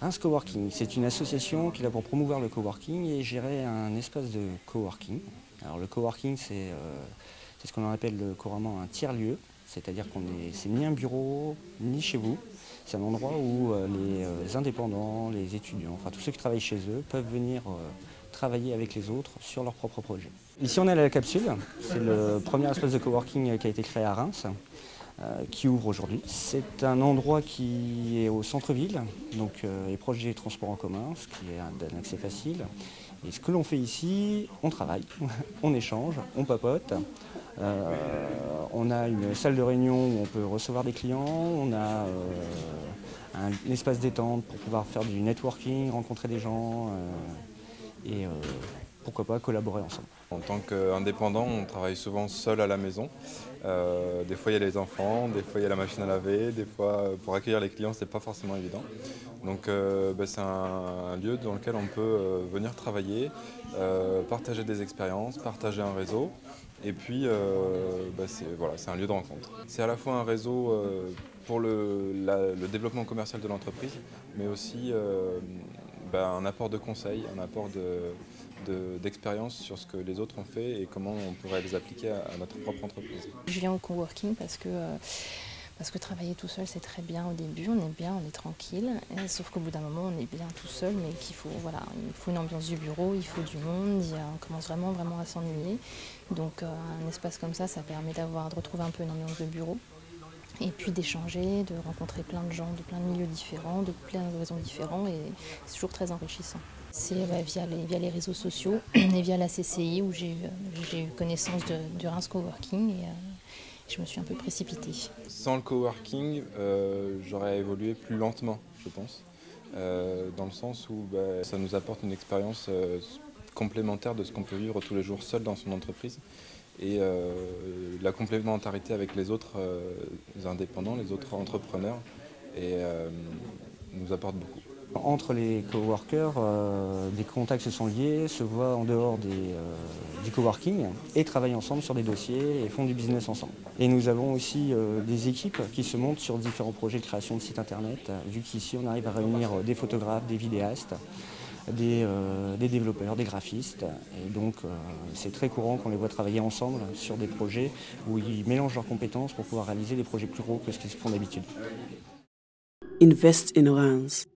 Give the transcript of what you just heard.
Reims Coworking, c'est une association qui est là pour promouvoir le coworking et gérer un espace de coworking. Alors le coworking, c'est ce qu'on appelle couramment un tiers-lieu, c'est-à-dire c'est ni un bureau, ni chez vous. C'est un endroit où les indépendants, les étudiants, enfin tous ceux qui travaillent chez eux peuvent venir travailler avec les autres sur leurs propres projets. Ici on est à la Capsule, c'est le premier espace de coworking qui a été créé à Reims. Qui ouvre aujourd'hui. C'est un endroit qui est au centre-ville, donc est proche des transports en commun, ce qui est d'un accès facile. Et ce que l'on fait ici, on travaille, on échange, on papote. On a une salle de réunion où on peut recevoir des clients, on a un espace détente pour pouvoir faire du networking, rencontrer des gens et pourquoi pas collaborer ensemble. En tant qu'indépendant, on travaille souvent seul à la maison. Des fois, il y a les enfants, des fois, il y a la machine à laver, des fois, pour accueillir les clients, c'est pas forcément évident. Donc, c'est un lieu dans lequel on peut venir travailler, partager des expériences, partager un réseau. Et puis, c'est un lieu de rencontre. C'est à la fois un réseau pour le développement commercial de l'entreprise, mais aussi un apport de conseils, un apport d'expérience sur ce que les autres ont fait et comment on pourrait les appliquer à notre propre entreprise. Je viens au coworking parce que travailler tout seul c'est très bien au début, on est bien, on est tranquille, sauf qu'au bout d'un moment on est bien tout seul, mais il faut une ambiance du bureau, il faut du monde, on commence vraiment à s'ennuyer. Donc un espace comme ça permet de retrouver un peu une ambiance de bureau. Et puis d'échanger, de rencontrer plein de gens de plein de milieux différents, de plein d'horizons différents, et c'est toujours très enrichissant. C'est via les réseaux sociaux et via la CCI où j'ai eu connaissance de Reims Coworking et je me suis un peu précipitée. Sans le coworking, j'aurais évolué plus lentement, je pense, dans le sens où ça nous apporte une expérience complémentaire de ce qu'on peut vivre tous les jours seul dans son entreprise. Et la complémentarité avec les autres indépendants, les autres entrepreneurs, nous apporte beaucoup. Entre les coworkers, des contacts se sont liés, se voient en dehors du coworking et travaillent ensemble sur des dossiers et font du business ensemble. Et nous avons aussi des équipes qui se montent sur différents projets de création de sites internet, vu qu'ici on arrive à réunir des photographes, des vidéastes, des développeurs, des graphistes. Et donc c'est très courant qu'on les voit travailler ensemble sur des projets où ils mélangent leurs compétences pour pouvoir réaliser des projets plus gros que ce qu'ils font d'habitude. Invest in Reims.